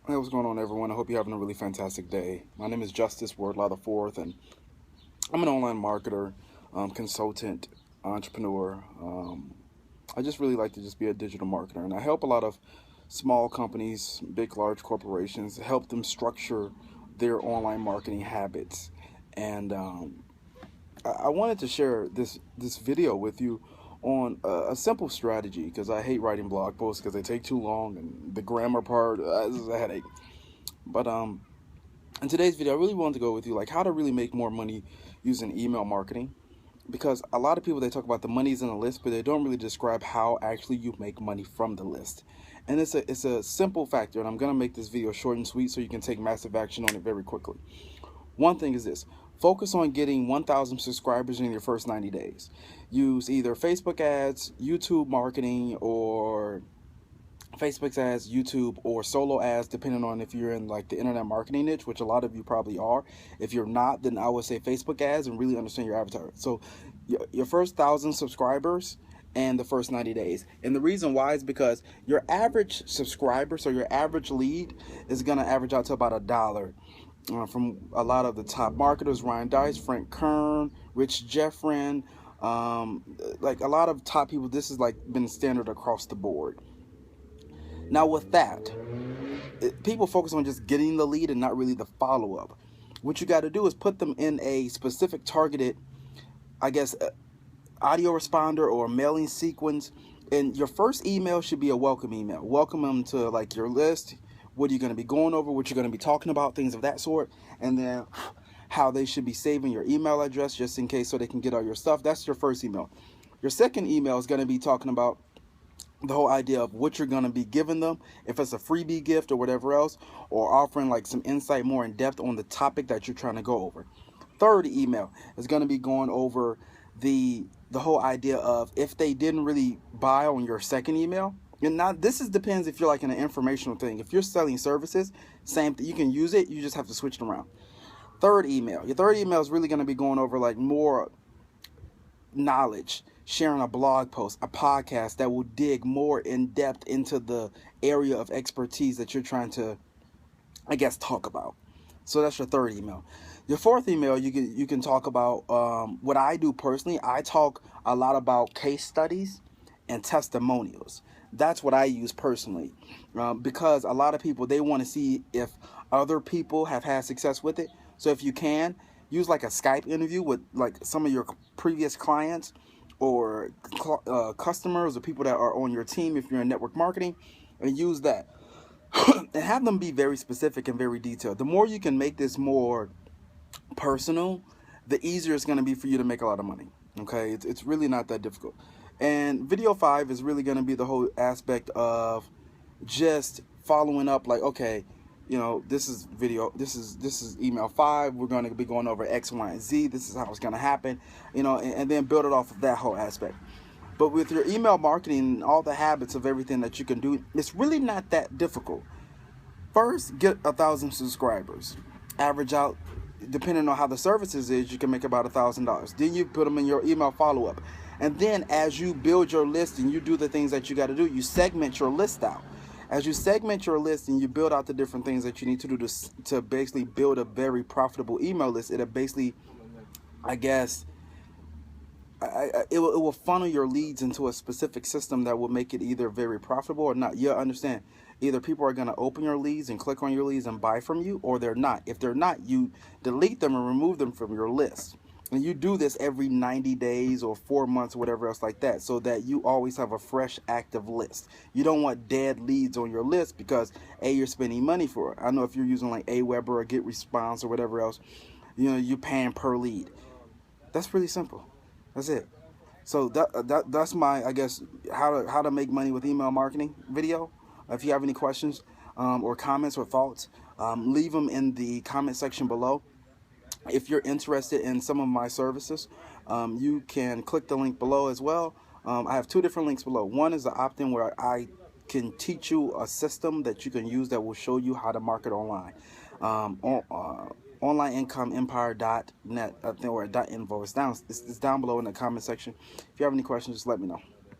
Hey, what's going on, everyone? I hope you're having a really fantastic day. My name is Justice Wardlaw IV, and I'm an online marketer, consultant, entrepreneur. I just really like to just be a digital marketer, and I help a lot of small companies, big, large corporations, help them structure their online marketing habits. And I wanted to share this video with you on a simple strategy because I hate writing blog posts because they take too long, and the grammar part is a headache. But in today's video, I really wanted to go with you like how to really make more money using email marketing, because a lot of people, they talk about the money's in the list, but they don't really describe how actually you make money from the list. And it's a simple factor, and I'm gonna make this video short and sweet so you can take massive action on it very quickly. One thing is this: focus on getting 1,000 subscribers in your first 90 days. Use either Facebook ads, YouTube marketing, or Facebook ads, YouTube, or solo ads, depending on if you're in like the internet marketing niche, which a lot of you probably are. If you're not, then I would say Facebook ads and really understand your avatar. So your first 1,000 subscribers and the first 90 days. And the reason why is because your average subscriber, so your average lead, is going to average out to about $1. From a lot of the top marketers: Ryan Dice, Frank Kern, Rich Jeffrin, like a lot of top people. This has like been standard across the board. Now with that, people focus on just getting the lead and not really the follow-up. What you got to do is put them in a specific targeted, I guess, audio responder or mailing sequence. And your first email should be a welcome email. Welcome them to like your list, what you're going to be going over, what you're going to be talking about, things of that sort. And then how they should be saving your email address just in case so they can get all your stuff. That's your first email. Your second email is going to be talking about the whole idea of what you're going to be giving them, if it's a freebie gift or whatever else, or offering like some insight more in depth on the topic that you're trying to go over. Third email is going to be going over the whole idea of if they didn't really buy on your second email. And now this is depends if you're like in an informational thing. If you're selling services, same thing, you can use it, you just have to switch it around. Third email, your third email is really going to be going over like more knowledge, sharing a blog post, a podcast that will dig more in depth into the area of expertise that you're trying to, I guess, talk about. So that's your third email. Your fourth email, you can talk about what I do personally. I talk a lot about case studies and testimonials. That's what I use personally, because a lot of people, they want to see if other people have had success with it. So if you can, use like a Skype interview with like some of your previous clients or customers or people that are on your team if you're in network marketing, and use that and have them be very specific and very detailed. The more you can make this more personal, the easier it's going to be for you to make a lot of money. Okay, it's really not that difficult. And video 5 is really going to be the whole aspect of just following up, like, okay, this is email 5, we're going to be going over X, Y, and Z, this is how it's going to happen, and then build it off of that whole aspect. But with your email marketing, all the habits of everything that you can do, it's really not that difficult. First, get 1,000 subscribers. Average out, depending on how the services is, you can make about $1,000. Then you put them in your email follow-up. And then as you build your list and you do the things that you got to do, you segment your list out. As you segment your list and you build out the different things that you need to do to basically build a very profitable email list, it'll basically, I guess, it will funnel your leads into a specific system that will make it either very profitable or not. You understand, either people are going to open your leads and click on your leads and buy from you, or they're not. If they're not, you delete them and remove them from your list. And you do this every 90 days or 4 months or whatever else like that, so that you always have a fresh, active list. You don't want dead leads on your list because, A, you're spending money for it. I know if you're using like Aweber or GetResponse or whatever else, you're paying per lead. That's pretty simple. That's it. So that's my, I guess, how to make money with email marketing video. If you have any questions or comments or thoughts, leave them in the comment section below. If you're interested in some of my services, you can click the link below as well. I have 2 different links below. One is the opt-in where I can teach you a system that you can use that will show you how to market online. OnlineIncomeEmpire.net, or .info. It's down below in the comment section. If you have any questions, just let me know.